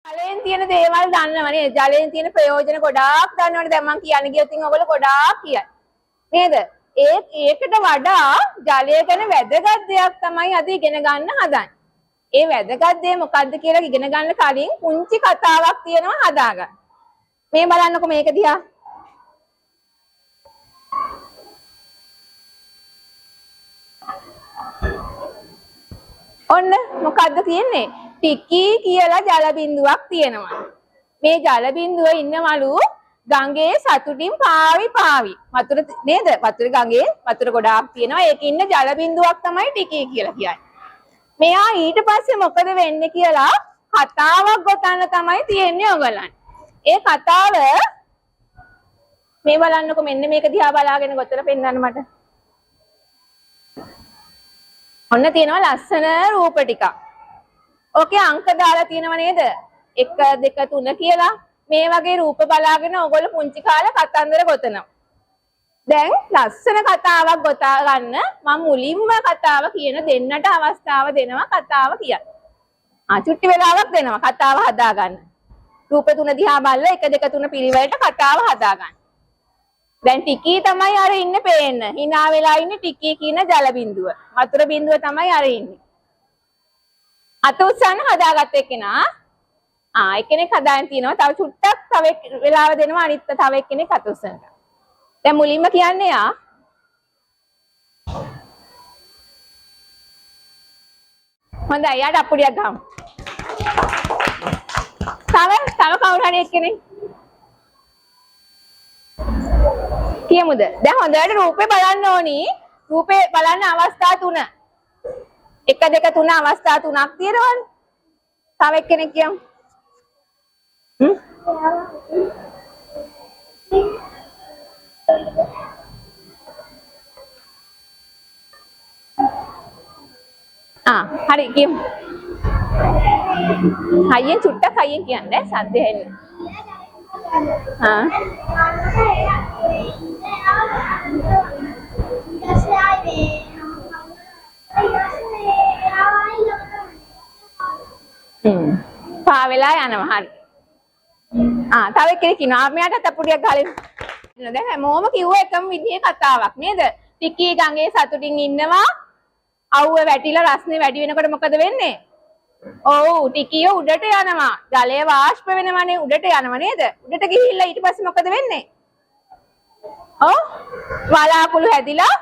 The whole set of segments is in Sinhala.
ජලයෙන් තියෙන දේවල් දන්නවනේ. ජලයෙන් තියෙන ප්‍රයෝජන ගොඩාක් දන්නවනේ. දැන් මම කියන්නේ ගියොත් ඔයගොල්ලෝ ගොඩාක් කියයි. නේද? ඒකට වඩා ජලය ගැන වැදගත් දෙයක් තමයි අද ඉගෙන ගන්න හදන්නේ. ඒ වැදගත් දේ මොකද්ද කියලා ඉගෙන ගන්න කලින් පුංචි කතාවක් තියෙනවා හදාගන්න. මේ බලන්නකො මේක දිහා. ඔන්න මොකද්ද තියෙන්නේ? ටිකී කියලා ජල බිඳුවක් තියෙනවා. මේ ජල බිඳුව ඉන්නවලු ගඟේ සතුටින් පාවි. වතුර නේද? වතුර ගඟේ වතුර ගොඩාක් තියෙනවා. ඒකේ ඉන්න ජල බිඳුවක් තමයි ටිකී කියලා කියන්නේ. මෙයා ඊට පස්සේ මොකද වෙන්නේ කියලා කතාවක් ගොතන්න තමයි තියෙන්නේ ඔයගලන්. ඒ කතාව මේ බලන්නකො මෙන්න මේක දිහා බලාගෙන ගොතලා පෙන්නන්න මට. ඔන්න තියෙනවා ලස්සන රූප ටිකක්. ඕකේ අංක දාලා තියෙනව නේද? 1 2 3 කියලා. මේ වගේ රූප බලාගෙන ඔයගොල්ලෝ පුංචි කාලේ කතන්දර ගොතනවා. දැන් ලස්සන කතාවක් ගොතා ගන්න මම මුලින්ම කතාව කියන දෙන්නට අවස්ථාව දෙනවා කතාව කියන්න. චුට්ටි වෙලාවක් දෙනවා කතාව හදා ගන්න. රූප තුන දිහා බලලා 1 2 3 පිළිවෙලට කතාව හදා ගන්න. දැන් ටිකී තමයි අර ඉන්නේ පේන්න. hina වෙලා ඉන්නේ ටිකී කියන ජල බිඳුව. වතුර බිඳුව තමයි අර ඉන්නේ. අත උස්සන්න හදාගත්ත එක්කෙනා එක්කෙනෙක් හදාගෙන තියෙනවා. තව චුට්ටක් තව වෙලාව දෙනවා අනිත් තව එක්කෙනෙක් අත උස්සන්න. දැන් මුලින්ම කියන්නේ හොඳයි යාට අප්පුඩියක් ගමු. තව කවුරු හරි එක්කෙනෙක් කියමුද? දැන් හොඳට රූපේ බලන්න ඕනි. රූපේ බලන්න අවස්ථා 3. 1 2 3 අවස්ථා 3ක් තියෙනවනේ. තව එක්කෙනෙක් කියමු. හරි කියමු. හයියෙන් චුට්ටක් හයියෙන් කියන්න සද්ද ඇහෙන්නේ. පා වෙලා යනවා හරි. තව එක්කෙනෙක් ඉන්නවා. මෙයාට අප්පුඩියක් ගහලා. දැන් හැමෝම කිව්ව එකම විදිහේ කතාවක් නේද? ටිකී ගඟේ සතුටින් ඉන්නවා. අවුව වැටිලා රස්නේ වැඩි වෙනකොට මොකද වෙන්නේ? ඔව් ටිකිය උඩට යනවා. ජලය වාෂ්ප වෙනවනේ උඩට යනවා නේද? උඩට ගිහිල්ලා ඊට පස්සේ මොකද වෙන්නේ? වලාකුළු හැදිලා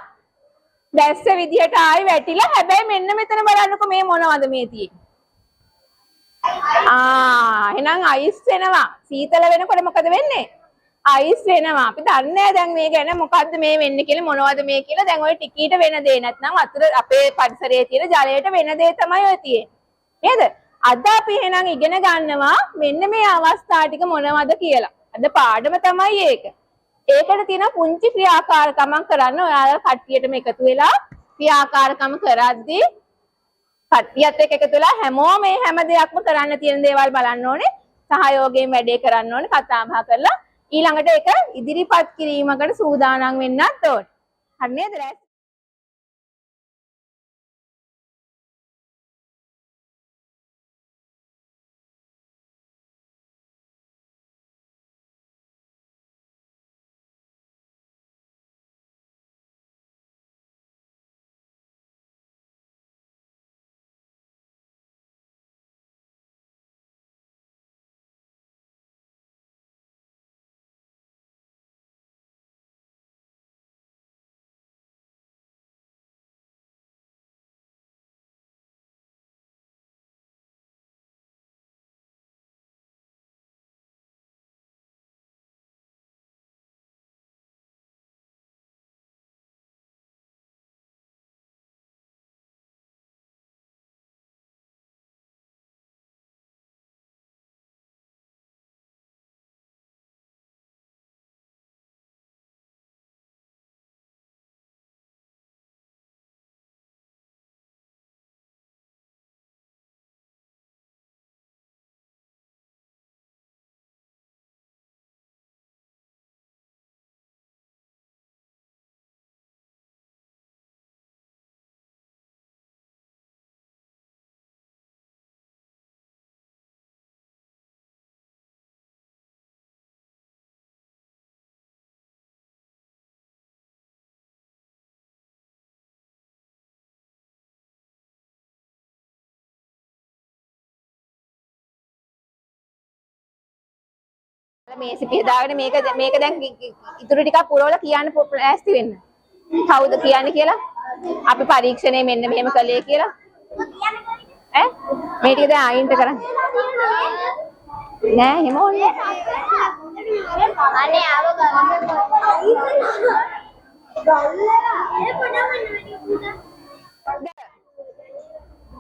දැස්ස විදිහට ආයි වැටිලා හැබැයි මෙන්න මෙතන බලන්නකො මේ මොනවද මේ තියෙන්නේ? එහෙනම් අයිස් වෙනවා. සීතල වෙනකොට මොකද වෙන්නේ? අයිස් වෙනවා. අපි දන්නේ නැහැ දැන් මේ ගැන මොකද්ද මේ වෙන්නේ කියලා මොනවද මේ කියලා. දැන් ඔය ටිකීට වෙන දේ නැත්නම් වතුර අපේ පරිසරයේ තියෙන ජලයට වෙන දේ තමයි ඔය තියෙන්නේ. නේද? අද අපි එහෙනම් ඉගෙන ගන්නවා මෙන්න මේ අවස්ථා ටික මොනවද කියලා. අද පාඩම තමයි ඒක. ඒකට තියෙන පුංචි ක්‍රියාකාරකමක් කරන්න ඔයාලා කට්ටියටම එකතු වෙලා ක්‍රියාකාරකම කරද්දී කට්ටියත් එක්ක එකතු වෙලා හැමෝම මේ හැම දෙයක්ම කරන්න තියෙන දේවල් බලන්න ඕනේ. සහයෝගයෙන් වැඩේ කරන්න ඕනේ. කතා බහ කරලා ඊළඟට ඒක ඉදිරිපත් කිරීමකට සූදානම් වෙන්නත් ඕනේ. හරි නේද? මේසෙ පිහදාගෙන මේක දැන් ඉතුරු ටිකක් පුරවලා කියන්න ලෑස්ති වෙන්න. කවුද කියන්නේ කියලා? අපි පරීක්ෂණය මෙන්න මෙහෙම කළේ කියලා. ඈ මේ ටික දැන් අයින්ට කරන්න. නෑ එහෙම ඕනේ. අනේ ආව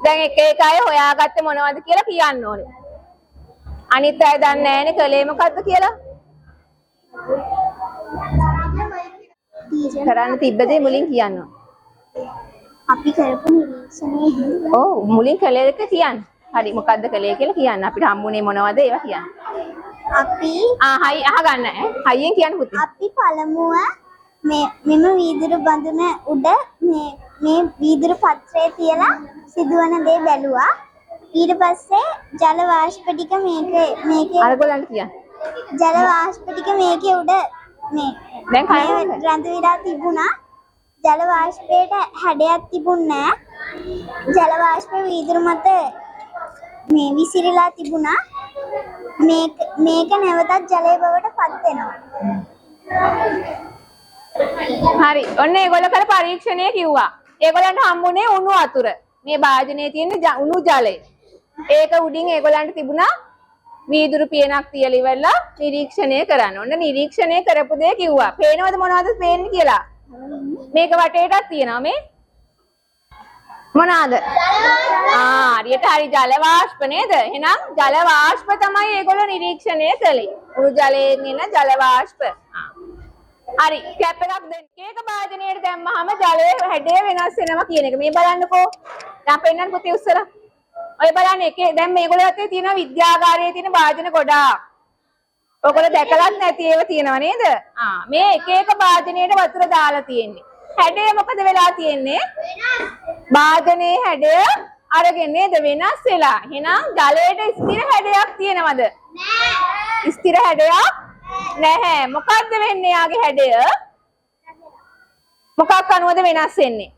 දැන් එක අය හොයාගත්තේ මොනවද කියලා කියන්න ඕනේ. අනිත් අය දන්නේ නැහැනේ කලේ මොකද්ද කියලා. කරන්න තිබ්බ දේ මුලින් කියන්න ඕනේ. අපි කරපු නිරීක්ෂණයේ ඔව් මුලින් කලේ එක කියන්න. හරි මොකද්ද කලේ කියලා කියන්න. අපිට හම්බුනේ මොනවද ඒවා කියන්න. අපි හයි අහගන්න ඈ. හයියෙන් කියන්න පුතේ. අපි පළමුව මෙම වීදුරු බඳුන උඩ මේ වීදුරු පත්‍රය තියලා සිදුවන දේ බැලුවා. ඊට පස්සේ ජල වාෂ්ප ටික මේකේ අරගලන්ට කියන්න. ජල වාෂ්ප ටික මේකේ උඩ දැන් කය රඳ විලා තිබුණා. ජල වාෂ්පයට හැඩයක් තිබුණේ නැහැ. ජල වාෂ්ප වීදුරු මත විසිරීලා තිබුණා. මේක නැවතත් ජලය බවට පත් වෙනවා. හරි. ඔන්න ඒගොල්ලෝ කළ පරීක්ෂණය කිව්වා. ඒගොල්ලන්ට හම්බුනේ උණු වතුර. මේ භාජනයේ තියෙන උණු ජලය. ඒක උඩින් ඒගොල්ලන්ට තිබුණා වීදුරු පියනක් තියලා ඉවරලා නිරීක්ෂණය කරන්න. ඔන්න නිරීක්ෂණය කරපු දේ කිව්වා. පේනවද මොනවද පේන්නේ කියලා? මේක වටේටත් තියෙනවා මේ. මොනවාද? හරියට හරි ජල වාෂ්ප නේද? එහෙනම් ජල වාෂ්ප තමයි ඒගොල්ලෝ නිරීක්ෂණය කළේ. උණු ජලයෙන් එන ජල වාෂ්ප. හරි කැප් එකක් දෙන්න. කේක භාජනයට දැම්මහම ජලයේ හැඩය වෙනස් වෙනවා කියන එක. මේ බලන්නකෝ. දැන් පෙන්නන්න පුතේ උස්සලා. ඔය බලන්න එකේ දැන් මේගොල්ලෝ අතේ තියෙන විද්‍යාගාරයේ තියෙන භාජන ගොඩාක්. ඔයගොල්ලෝ දැකලත් නැති ඒවා තියෙනව නේද? මේ එක එක භාජනයට වතුර දාලා තියෙන්නේ. හැඩය මොකද වෙලා තියෙන්නේ? භාජනයේ හැඩය අරගෙන නේද වෙනස් වෙලා. එහෙනම් ජලයට ස්ථිර හැඩයක් තියෙනවද? නැහැ. ස්ථිර හැඩයක් නැහැ. මොකද්ද වෙන්නේ යාගේ හැඩය? මොකක් අනුවද වෙනස් වෙන්නේ?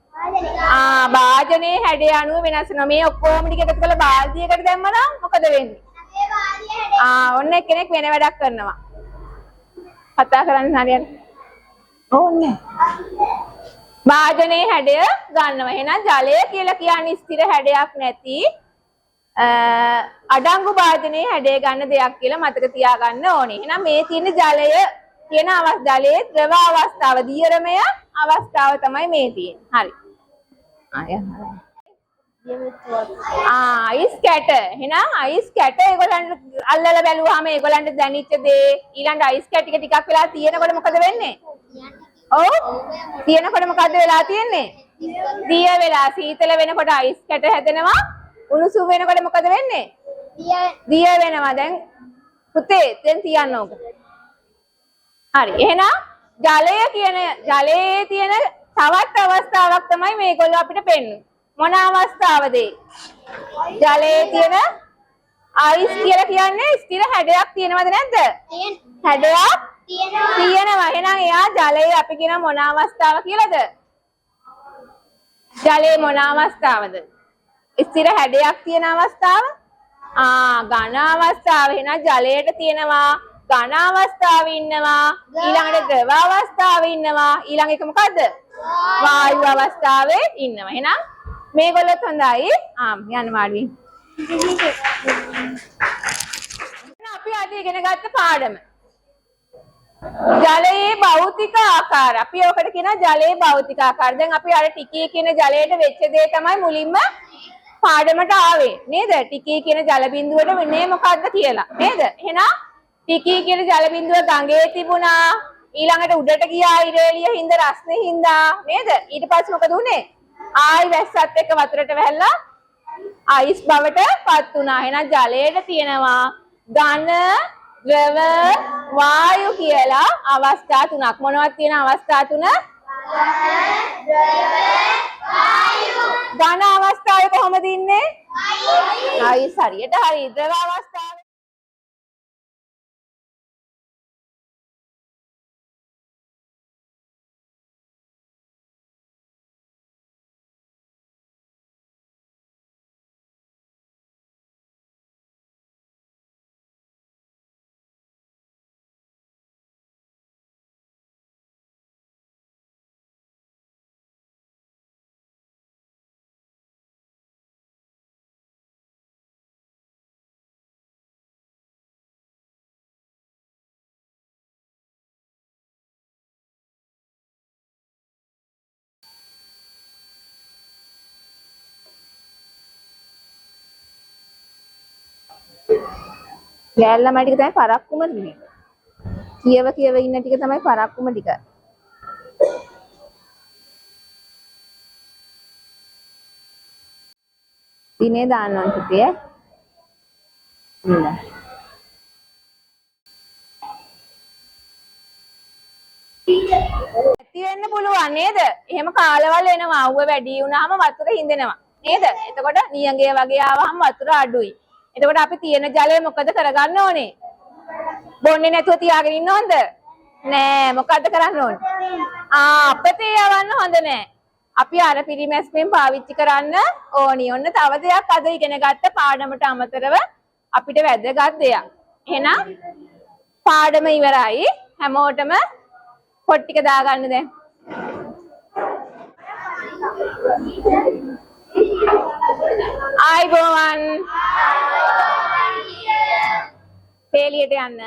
භාජනයේ හැඩය අනුව වෙනස් වෙනවා. මේ ඔක්කොම ටික එකතු කරලා බාල්දියකට දැම්මනම් මොකද වෙන්නේ? ඔන්න කෙනෙක් වෙන වැඩක් කරනවා. කතා කරන්නේ හරියට. ඕන්නේ. භාජනයේ හැඩය ගන්නවා. එහෙනම් ජලය කියලා කියන්නේ ස්ථිර හැඩයක් නැති අඩංගු භාජනයේ හැඩය ගන්න දෙයක් කියලා මතක තියාගන්න ඕනේ. එහෙනම් මේ තියෙන ජලය කියන ජලයේ ද්‍රව අවස්ථාව දියරමය අවස්ථාව තමයි මේ තියෙන්නේ. හරි. අයිස් කැට. එහෙනම් අයිස් කැට ඒගොල්ලන්ට අල්ලලා බැලුවාම ඒගොල්ලන්ට දැනෙච්ච දේ ඊළඟ අයිස් කැට ටිකක් වෙලා තියෙනකොට මොකද වෙන්නේ? ඔව් තියෙනකොට මොකද වෙලා තියෙන්නේ? දිය වෙලා සීතල වෙනකොට අයිස් කැට හැදෙනවා. උණුසුම් වෙනකොට මොකද වෙන්නේ? දිය වෙනවා. දැන් පුතේ දැන් තියන්න ඕක. හරි. එහෙනම් ජලයේ තියෙන තවත් අවස්ථාවක් තමයි මේගොල්ලෝ අපිට පෙන්වන්නේ. මොන අවස්ථාවද? ජලයේ තියෙන අයිස් කියලා කියන්නේ ස්ථිර හැඩයක් තියෙනවද නැද්ද? හැඩයක් තියෙනවා. එහෙනම් එයා ජලයේ අපි කියන මොන අවස්ථාව කියලාද? ජලයේ මොන අවස්ථාවද? ස්ථිර හැඩයක් තියෙන අවස්ථාව? ඝන අවස්ථාව. එහෙනම් ජලයට තියෙනවා ඝන අවස්ථාව ඉන්නවා. ඊළඟට ද්‍රව අවස්ථාව ඉන්නවා. ඊළඟ එක මොකද්ද? වායු අවස්ථාවේ ඉන්නවා. එහෙනම් මේගොල්ලොත් හොඳයි. යන්න මාඩුවේ. අපි අද ඉගෙන ගත්ත පාඩම. ජලයේ භෞතික ආකාර. අපි ඔකට කියනවා ජලයේ භෞතික ආකාර. දැන් අපි අර ටිකී කියන ජලයට වෙච්ච දේ තමයි මුලින්ම පාඩමට ආවේ. නේද? ටිකී කියන ජල බිඳුවට වෙන්නේ මොකද්ද කියලා. නේද? එහෙනම් ටිකී කියන ජල බිඳුව ගඟේ තිබුණා. ඊළඟට උඩට ගියා ඉරේලිය හින්දා රස්නේ හින්දා. නේද? ඊට පස්සේ මොකද උනේ? ආයි වැස්සත් එක්ක වතුරට වැහැලා අයිස් බවට පත් වුණා. එහෙනම් ජලයට තියෙනවා ඝන, ද්‍රව, වායු කියලා අවස්ථා තුනක්. මොනවද තියෙන අවස්ථා තුන? ඝන අවස්ථාවේ කොහොමද ඉන්නේ? අයිස් හරියට හරි. ද්‍රව අවස්ථාවේ ගෑල් ළමයි ටික තමයි පරක්කුම ටික. කියව ඉන්න ටික තමයි පරක්කුම ටික. දිනේ දාන්න ඕන පුතේ. ඇති වෙන්න පුළුවන් නේද? එහෙම කාලවල එනවා. අවුව වැඩි වුණාම වතුර හින්දෙනවා. නේද? එතකොට නියඟය වගේ ආවම වතුර අඩුයි. එතකොට අපි තියෙන ජලය මොකද කරගන්න ඕනේ? බොන්නේ නැතුව තියාගෙන ඉන්න හොඳ? නෑ. මොකද්ද කරන්න ඕනේ? අපතේ යවන්න හොඳ නෑ. අපි අර පිරිමැස්මෙන් පාවිච්චි කරන්න ඕනි. ඔන්න තව දෙයක් අද ඉගෙන ගත්ත පාඩමට අමතරව අපිට වැදගත් දෙයක්. එහෙනම් පාඩම ඉවරයි. හැමෝටම පොත් ටික දාගන්න දැන්. ආයිබෝවන්. පේලියට යන්න.